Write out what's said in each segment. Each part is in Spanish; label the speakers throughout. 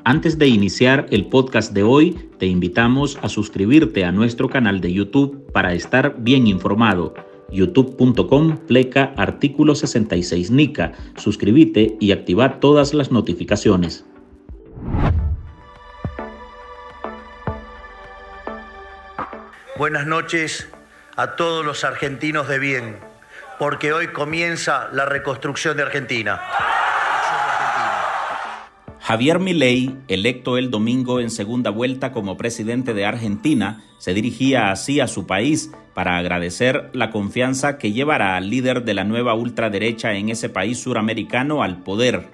Speaker 1: Antes de iniciar el podcast de hoy, te invitamos a suscribirte a nuestro canal de YouTube para estar bien informado. youtube.com/artículo 66 NICA. Suscríbete y activa todas las notificaciones.
Speaker 2: Buenas noches a todos los argentinos de bien, porque hoy comienza la reconstrucción de Argentina.
Speaker 1: Javier Milei, electo el domingo en segunda vuelta como presidente de Argentina, se dirigía así a su país para agradecer la confianza que llevará al líder de la nueva ultraderecha en ese país suramericano al poder.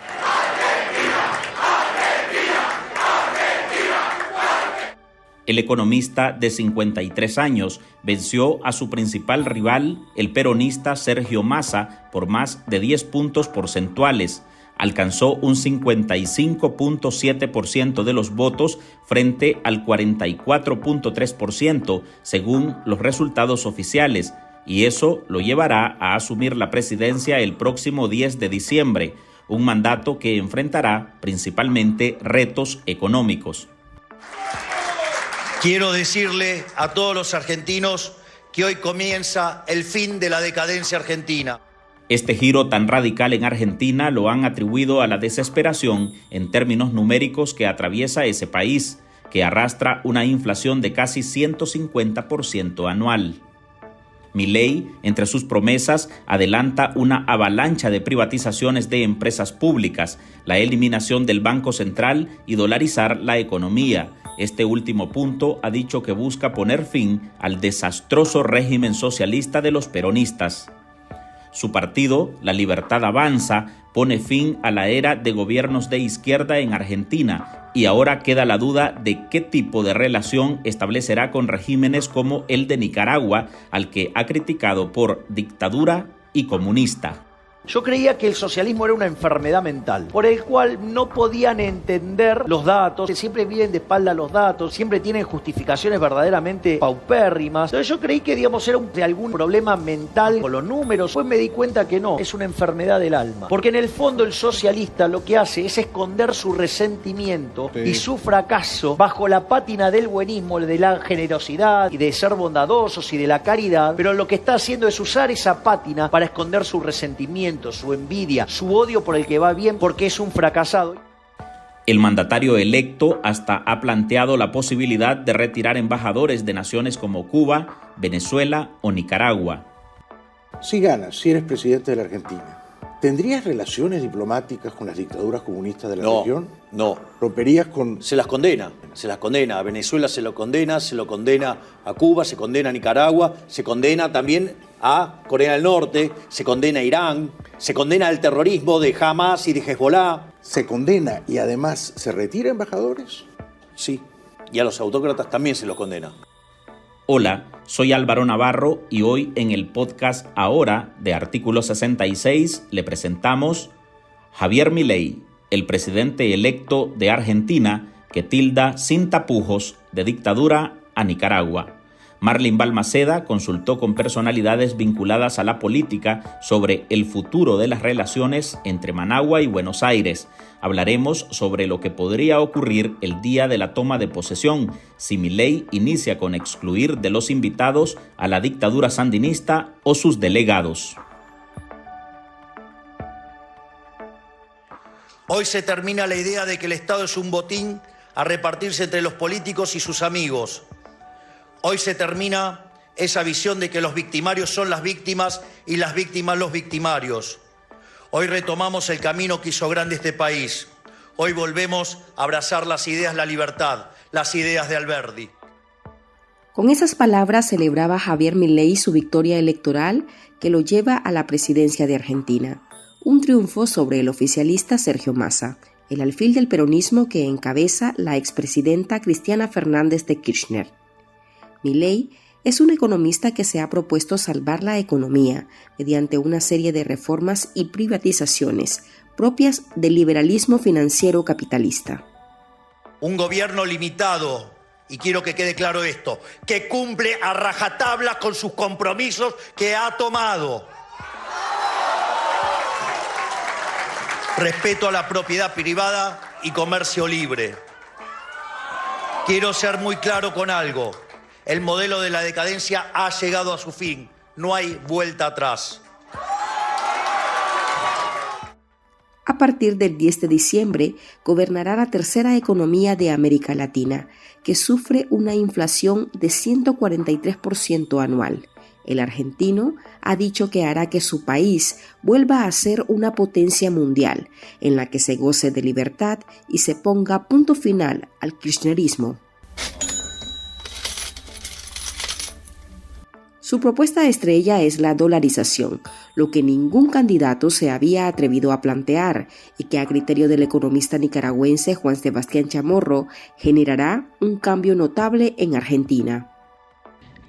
Speaker 1: El economista de 53 años venció a su principal rival, el peronista Sergio Massa, por más de 10 puntos porcentuales. Alcanzó un 55.7% de los votos frente al 44.3% según los resultados oficiales, y eso lo llevará a asumir la presidencia el próximo 10 de diciembre, un mandato que enfrentará principalmente retos económicos.
Speaker 2: Quiero decirle a todos los argentinos que hoy comienza el fin de la decadencia argentina.
Speaker 1: Este giro tan radical en Argentina lo han atribuido a la desesperación en términos numéricos que atraviesa ese país, que arrastra una inflación de casi 150% anual. Milei, entre sus promesas, adelanta una avalancha de privatizaciones de empresas públicas, la eliminación del Banco Central y dolarizar la economía. Este último punto ha dicho que busca poner fin al desastroso régimen socialista de los peronistas. Su partido, La Libertad Avanza, pone fin a la era de gobiernos de izquierda en Argentina y ahora queda la duda de qué tipo de relación establecerá con regímenes como el de Nicaragua, al que ha criticado por dictadura y comunista.
Speaker 3: Yo creía que el socialismo era una enfermedad mental, por el cual no podían entender los datos, que siempre viven de espalda a los datos, siempre tienen justificaciones verdaderamente paupérrimas. Entonces yo creí que, digamos, era algún problema mental con los números. Pues me di cuenta que no, es una enfermedad del alma. Porque en el fondo el socialista lo que hace es esconder su resentimiento y su fracaso bajo la pátina del buenismo, de la generosidad y de ser bondadosos y de la caridad, pero lo que está haciendo es usar esa pátina para esconder su resentimiento, su envidia, su odio por el que va bien porque es un fracasado.
Speaker 1: El mandatario electo hasta ha planteado la posibilidad de retirar embajadores de naciones como Cuba, Venezuela o Nicaragua.
Speaker 4: Si ganas, si eres presidente de la Argentina, ¿tendrías relaciones diplomáticas con las dictaduras comunistas de la región?
Speaker 2: No.
Speaker 4: ¿Romperías con...?
Speaker 2: Se las condena. A Venezuela se lo condena a Cuba, se condena a Nicaragua, se condena también a Corea del Norte, se condena a Irán, se condena al terrorismo de Hamas y de Hezbollah.
Speaker 4: ¿Se condena y además se retira embajadores?
Speaker 2: Sí, y a los autócratas también se los condena.
Speaker 1: Hola, soy Álvaro Navarro y hoy en el podcast Ahora de Artículo 66 le presentamos Javier Milei, el presidente electo de Argentina que tilda sin tapujos de dictadura a Nicaragua. Marlene Balmaceda consultó con personalidades vinculadas a la política sobre el futuro de las relaciones entre Managua y Buenos Aires. Hablaremos sobre lo que podría ocurrir el día de la toma de posesión, si Milei inicia con excluir de los invitados a la dictadura sandinista o sus delegados.
Speaker 2: Hoy se termina la idea de que el Estado es un botín a repartirse entre los políticos y sus amigos. Hoy se termina esa visión de que los victimarios son las víctimas y las víctimas los victimarios. Hoy retomamos el camino que hizo grande este país. Hoy volvemos a abrazar las ideas, la libertad, las ideas de Alberdi.
Speaker 5: Con esas palabras celebraba Javier Milei su victoria electoral que lo lleva a la presidencia de Argentina. Un triunfo sobre el oficialista Sergio Massa, el alfil del peronismo que encabeza la expresidenta Cristina Fernández de Kirchner. Milei es un economista que se ha propuesto salvar la economía mediante una serie de reformas y privatizaciones propias del liberalismo financiero capitalista.
Speaker 2: Un gobierno limitado, y quiero que quede claro esto, que cumple a rajatabla con sus compromisos que ha tomado. Respeto a la propiedad privada y comercio libre. Quiero ser muy claro con algo. El modelo de la decadencia ha llegado a su fin. No hay vuelta atrás.
Speaker 5: A partir del 10 de diciembre, gobernará la tercera economía de América Latina, que sufre una inflación de 143% anual. El argentino ha dicho que hará que su país vuelva a ser una potencia mundial, en la que se goce de libertad y se ponga punto final al kirchnerismo. Su propuesta estrella es la dolarización, lo que ningún candidato se había atrevido a plantear y que a criterio del economista nicaragüense Juan Sebastián Chamorro generará un cambio notable en Argentina.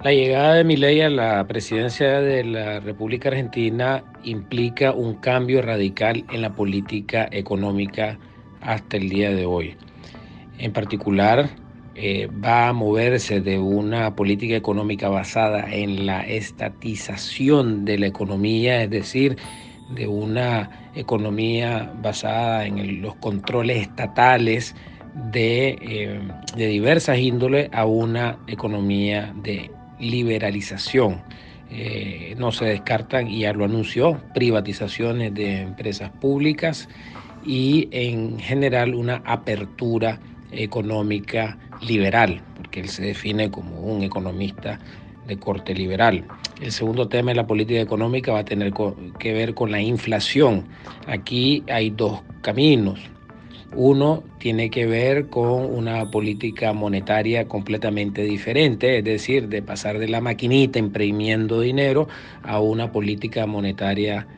Speaker 6: La llegada de Milei a la presidencia de la República Argentina implica un cambio radical en la política económica hasta el día de hoy. En particular, va a moverse de una política económica basada en la estatización de la economía, es decir, de una economía basada en los controles estatales de diversas índoles, a una economía de liberalización. No se descartan, y ya lo anunció, privatizaciones de empresas públicas y en general una apertura económica liberal, porque él se define como un economista de corte liberal. El segundo tema de la política económica va a tener que ver con la inflación. Aquí hay dos caminos. Uno tiene que ver con una política monetaria completamente diferente, es decir, de pasar de la maquinita imprimiendo dinero a una política monetaria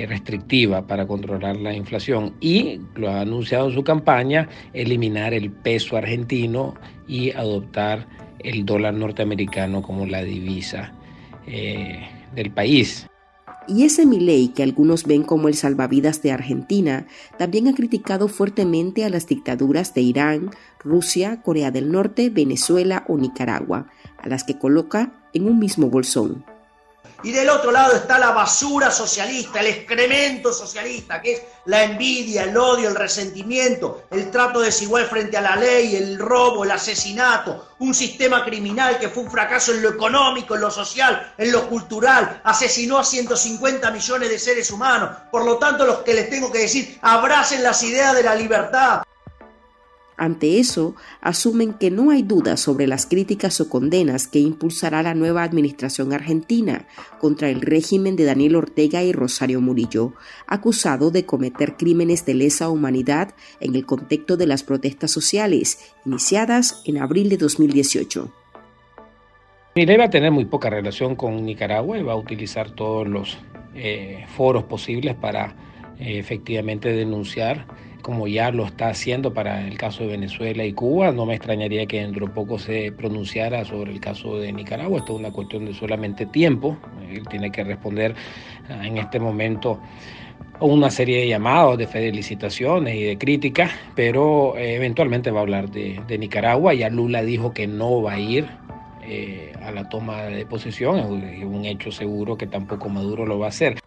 Speaker 6: restrictiva para controlar la inflación, y lo ha anunciado en su campaña, eliminar el peso argentino y adoptar el dólar norteamericano como la divisa del país.
Speaker 5: Y ese Milei, que algunos ven como el salvavidas de Argentina, también ha criticado fuertemente a las dictaduras de Irán, Rusia, Corea del Norte, Venezuela o Nicaragua, a las que coloca en un mismo bolsón.
Speaker 3: Y del otro lado está la basura socialista, el excremento socialista, que es la envidia, el odio, el resentimiento, el trato desigual frente a la ley, el robo, el asesinato, un sistema criminal que fue un fracaso en lo económico, en lo social, en lo cultural, asesinó a 150 millones de seres humanos. Por lo tanto, los que les tengo que decir, abracen las ideas de la libertad.
Speaker 5: Ante eso, asumen que no hay duda sobre las críticas o condenas que impulsará la nueva administración argentina contra el régimen de Daniel Ortega y Rosario Murillo, acusado de cometer crímenes de lesa humanidad en el contexto de las protestas sociales iniciadas en abril de 2018.
Speaker 6: Milei va a tener muy poca relación con Nicaragua y va a utilizar todos los foros posibles para efectivamente denunciar, como ya lo está haciendo para el caso de Venezuela y Cuba. No me extrañaría que dentro de poco se pronunciara sobre el caso de Nicaragua. Esto es una cuestión de solamente tiempo. Él tiene que responder en este momento a una serie de llamados, de felicitaciones y de críticas, pero eventualmente va a hablar de Nicaragua. Ya Lula dijo que no va a ir a la toma de posesión. Es un hecho seguro que tampoco Maduro lo va a hacer.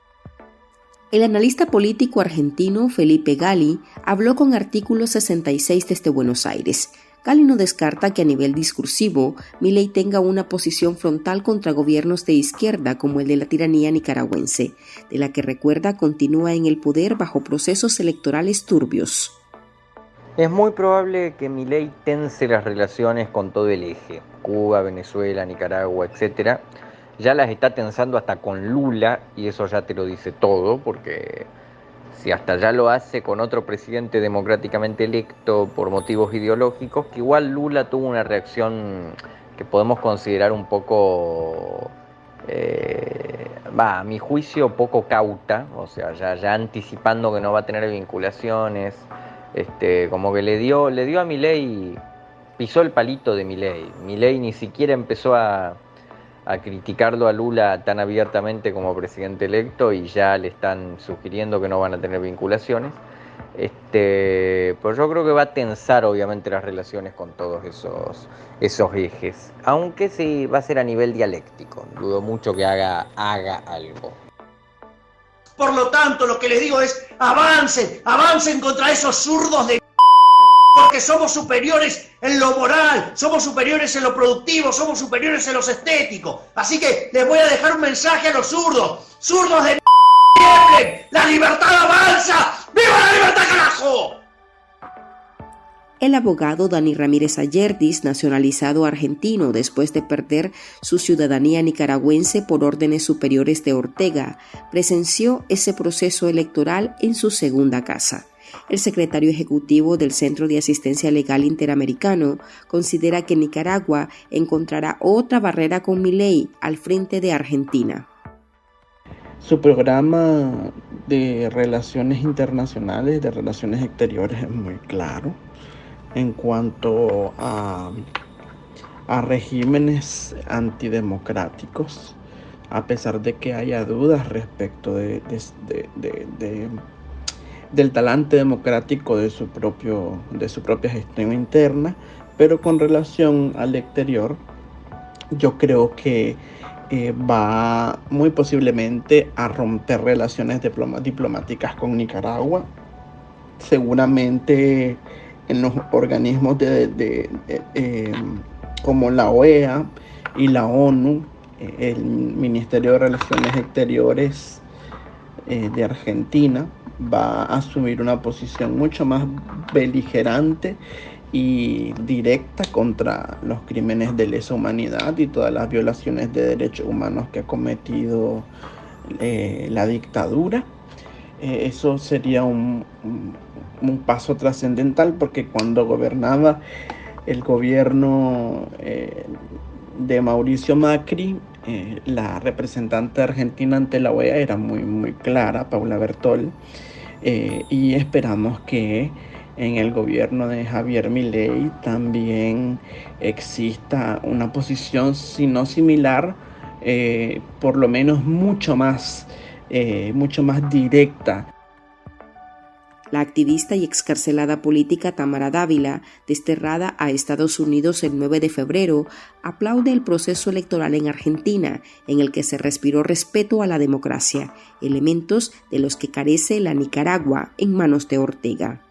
Speaker 5: El analista político argentino Felipe Gali habló con Artículo 66 desde Buenos Aires. Gali no descarta que a nivel discursivo, Milei tenga una posición frontal contra gobiernos de izquierda como el de la tiranía nicaragüense, de la que, recuerda, continúa en el poder bajo procesos electorales turbios.
Speaker 7: Es muy probable que Milei tense las relaciones con todo el eje, Cuba, Venezuela, Nicaragua, etcétera. Ya las está tensando hasta con Lula, y eso ya te lo dice todo, porque si hasta ya lo hace con otro presidente democráticamente electo por motivos ideológicos, que igual Lula tuvo una reacción que podemos considerar un poco, a mi juicio, poco cauta, o sea, ya anticipando que no va a tener vinculaciones, como que le dio a Milei, pisó el palito de Milei. Milei ni siquiera empezó a criticarlo a Lula tan abiertamente como presidente electo, y ya le están sugiriendo que no van a tener vinculaciones. Pero yo creo que va a tensar obviamente las relaciones con todos esos ejes, aunque sí va a ser a nivel dialéctico. Dudo mucho que haga algo.
Speaker 3: Por lo tanto, lo que les digo es, avancen contra esos zurdos de
Speaker 2: que somos superiores en lo moral, somos superiores en lo productivo, somos superiores en lo estético. Así que les voy a dejar un mensaje a los zurdos. ¡Zurdos de mierda! ¡La libertad avanza! ¡Viva la libertad, carajo!
Speaker 5: El abogado Dani Ramírez Ayerdis, nacionalizado argentino después de perder su ciudadanía nicaragüense por órdenes superiores de Ortega, presenció ese proceso electoral en su segunda casa. El secretario ejecutivo del Centro de Asistencia Legal Interamericano considera que Nicaragua encontrará otra barrera con Milei al frente de Argentina.
Speaker 8: Su programa de relaciones internacionales, de relaciones exteriores es muy claro. En cuanto a regímenes antidemocráticos, a pesar de que haya dudas respecto del talante democrático de su propia gestión interna, pero con relación al exterior, yo creo que va muy posiblemente a romper relaciones diplomáticas con Nicaragua. Seguramente en los organismos como la OEA y la ONU, el Ministerio de Relaciones Exteriores de Argentina va a asumir una posición mucho más beligerante y directa contra los crímenes de lesa humanidad y todas las violaciones de derechos humanos que ha cometido la dictadura. Eso sería un paso trascendental, porque cuando gobernaba el gobierno de Mauricio Macri, la representante argentina ante la OEA era muy clara, Paula Bertol, y esperamos que en el gobierno de Javier Milei también exista una posición, si no similar, por lo menos mucho más directa.
Speaker 5: La activista y excarcelada política Tamara Dávila, desterrada a Estados Unidos el 9 de febrero, aplaude el proceso electoral en Argentina, en el que se respiró respeto a la democracia, elementos de los que carece la Nicaragua en manos de Ortega.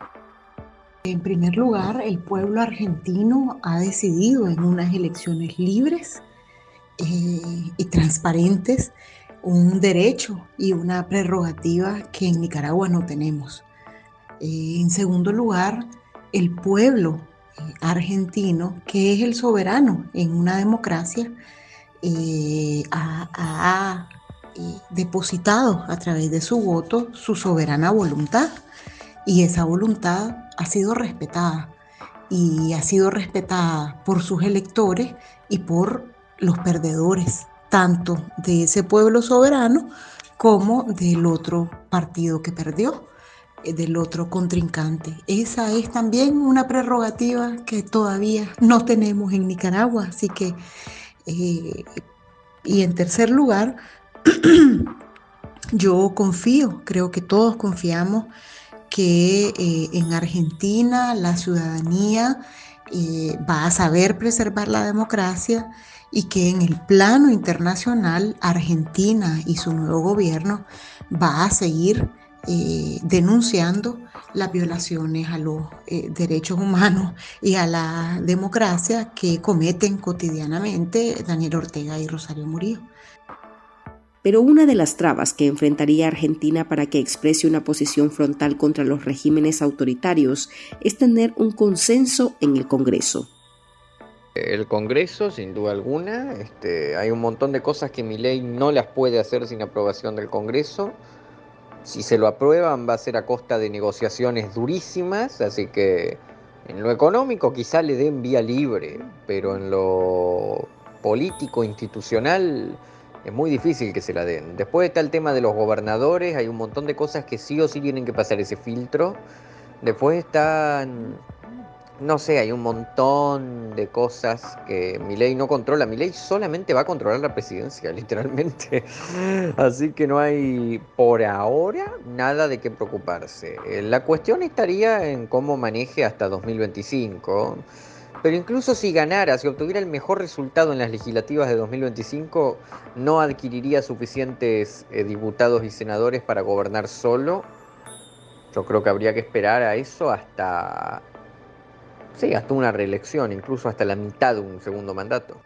Speaker 9: En primer lugar, el pueblo argentino ha decidido en unas elecciones libres y transparentes un derecho y una prerrogativa que en Nicaragua no tenemos. En segundo lugar, el pueblo argentino, que es el soberano en una democracia, ha depositado a través de su voto su soberana voluntad, y esa voluntad ha sido respetada, y ha sido respetada por sus electores y por los perdedores, tanto de ese pueblo soberano como del otro partido que perdió, del otro contrincante. Esa es también una prerrogativa que todavía no tenemos en Nicaragua. Así que, y en tercer lugar, yo confío, creo que todos confiamos que en Argentina la ciudadanía va a saber preservar la democracia, y que en el plano internacional Argentina y su nuevo gobierno va a seguir denunciando las violaciones a los derechos humanos y a la democracia que cometen cotidianamente Daniel Ortega y Rosario Murillo.
Speaker 5: Pero una de las trabas que enfrentaría Argentina para que exprese una posición frontal contra los regímenes autoritarios es tener un consenso en el Congreso.
Speaker 7: El Congreso, sin duda alguna, hay un montón de cosas que Milei no las puede hacer sin aprobación del Congreso. Si se lo aprueban va a ser a costa de negociaciones durísimas, así que en lo económico quizá le den vía libre, pero en lo político, institucional, es muy difícil que se la den. Después está el tema de los gobernadores, hay un montón de cosas que sí o sí tienen que pasar ese filtro. Después están, no sé, hay un montón de cosas que Milei no controla. Milei solamente va a controlar la presidencia, literalmente. Así que no hay, por ahora, nada de qué preocuparse. La cuestión estaría en cómo maneje hasta 2025. Pero incluso si ganara, si obtuviera el mejor resultado en las legislativas de 2025, no adquiriría suficientes diputados y senadores para gobernar solo. Yo creo que habría que esperar a eso hasta sí, hasta una reelección, incluso hasta la mitad de un segundo mandato.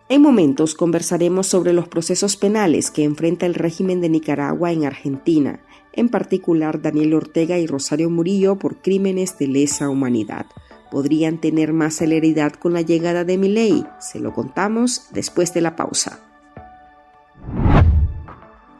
Speaker 5: En momentos conversaremos sobre los procesos penales que enfrenta el régimen de Nicaragua en Argentina, en particular Daniel Ortega y Rosario Murillo por crímenes de lesa humanidad. ¿Podrían tener más celeridad con la llegada de Milei? Se lo contamos después de la pausa.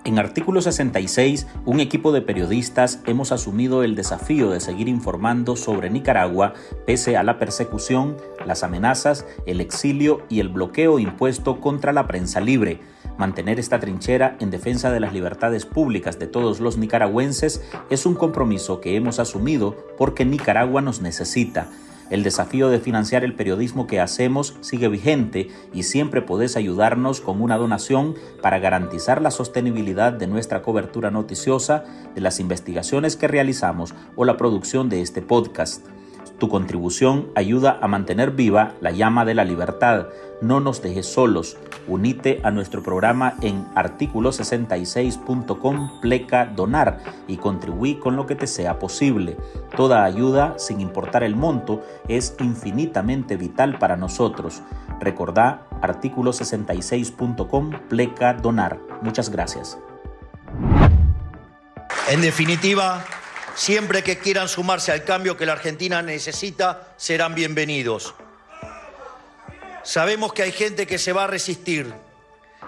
Speaker 1: En Artículo 66, un equipo de periodistas hemos asumido el desafío de seguir informando sobre Nicaragua pese a la persecución, las amenazas, el exilio y el bloqueo impuesto contra la prensa libre. Mantener esta trinchera en defensa de las libertades públicas de todos los nicaragüenses es un compromiso que hemos asumido porque Nicaragua nos necesita. El desafío de financiar el periodismo que hacemos sigue vigente y siempre podés ayudarnos con una donación para garantizar la sostenibilidad de nuestra cobertura noticiosa, de las investigaciones que realizamos o la producción de este podcast. Tu contribución ayuda a mantener viva la llama de la libertad. No nos dejes solos. Unite a nuestro programa en articulo66.com/donar y contribuí con lo que te sea posible. Toda ayuda, sin importar el monto, es infinitamente vital para nosotros. Recordá articulo66.com/donar. Muchas gracias.
Speaker 2: En definitiva, siempre que quieran sumarse al cambio que la Argentina necesita, serán bienvenidos. Sabemos que hay gente que se va a resistir.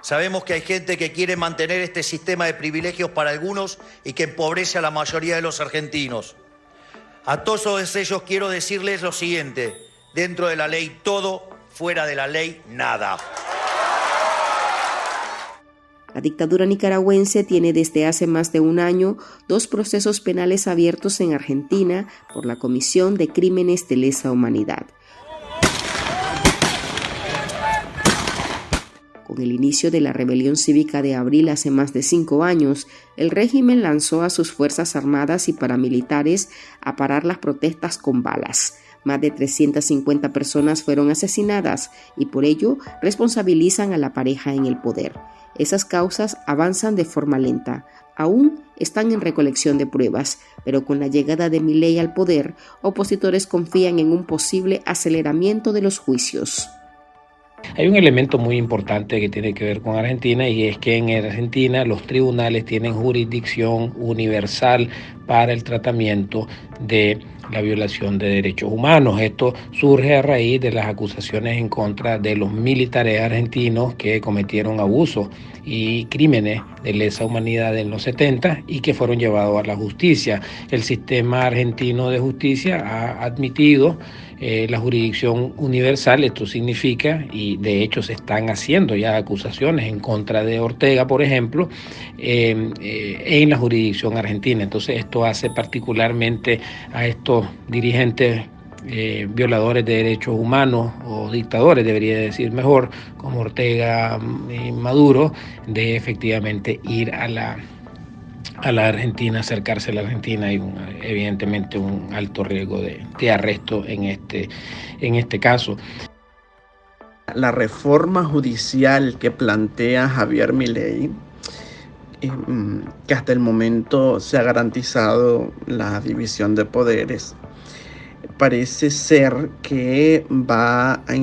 Speaker 2: Sabemos que hay gente que quiere mantener este sistema de privilegios para algunos y que empobrece a la mayoría de los argentinos. A todos ellos quiero decirles lo siguiente: dentro de la ley todo, fuera de la ley nada.
Speaker 5: La dictadura nicaragüense tiene desde hace más de un año 2 procesos penales abiertos en Argentina por la comisión de crímenes de lesa humanidad. Con el inicio de la rebelión cívica de abril hace más de 5 años, el régimen lanzó a sus fuerzas armadas y paramilitares a parar las protestas con balas. Más de 350 personas fueron asesinadas y por ello responsabilizan a la pareja en el poder. Esas causas avanzan de forma lenta. Aún están en recolección de pruebas, pero con la llegada de Milei al poder, opositores confían en un posible aceleramiento de los juicios.
Speaker 6: Hay un elemento muy importante que tiene que ver con Argentina y es que en Argentina los tribunales tienen jurisdicción universal para el tratamiento de la violación de derechos humanos. Esto surge a raíz de las acusaciones en contra de los militares argentinos que cometieron abusos y crímenes de lesa humanidad en los 70 y que fueron llevados a la justicia. El sistema argentino de justicia ha admitido la jurisdicción universal. Esto significa, y de hecho se están haciendo ya acusaciones en contra de Ortega, por ejemplo, en la jurisdicción argentina. Entonces esto hace particularmente a estos dirigentes violadores de derechos humanos o dictadores, debería decir mejor, como Ortega y Maduro, de efectivamente ir a la Argentina, acercarse a la Argentina, y evidentemente un alto riesgo de arresto en este caso.
Speaker 8: La reforma judicial que plantea Javier Milei, que hasta el momento se ha garantizado la división de poderes, parece ser que va a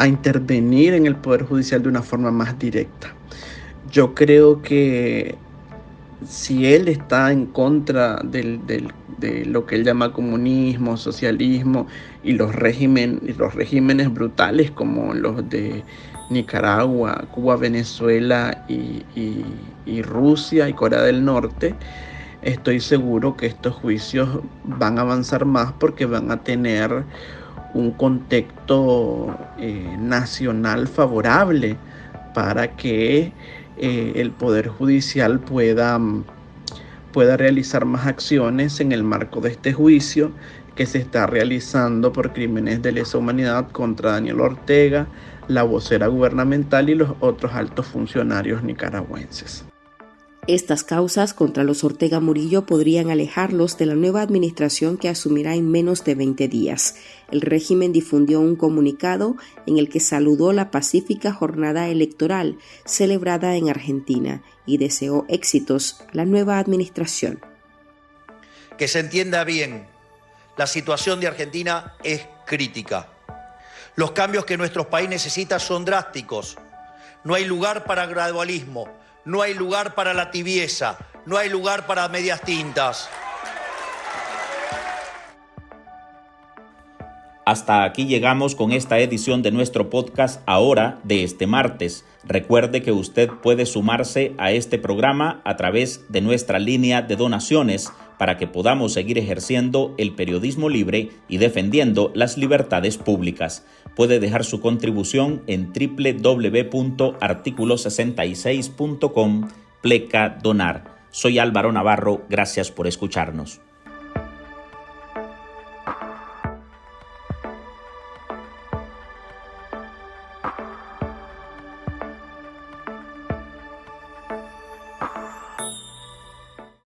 Speaker 8: intervenir en el Poder Judicial de una forma más directa. Yo creo que si él está en contra de lo que él llama comunismo, socialismo y los regímenes brutales como los de Nicaragua, Cuba, Venezuela y Rusia y Corea del Norte, estoy seguro que estos juicios van a avanzar más porque van a tener un contexto nacional favorable para que el Poder Judicial pueda realizar más acciones en el marco de este juicio que se está realizando por crímenes de lesa humanidad contra Daniel Ortega, la vocera gubernamental y los otros altos funcionarios nicaragüenses.
Speaker 5: Estas causas contra los Ortega Murillo podrían alejarlos de la nueva administración que asumirá en menos de 20 días. El régimen difundió un comunicado en el que saludó la pacífica jornada electoral celebrada en Argentina y deseó éxitos a la nueva administración.
Speaker 2: Que se entienda bien, la situación de Argentina es crítica. Los cambios que nuestro país necesita son drásticos. No hay lugar para gradualismo, no hay lugar para la tibieza, no hay lugar para medias tintas.
Speaker 1: Hasta aquí llegamos con esta edición de nuestro podcast Ahora de este martes. Recuerde que usted puede sumarse a este programa a través de nuestra línea de donaciones para que podamos seguir ejerciendo el periodismo libre y defendiendo las libertades públicas. Puede dejar su contribución en www.articulo66.com/donar. Soy Álvaro Navarro, gracias por escucharnos.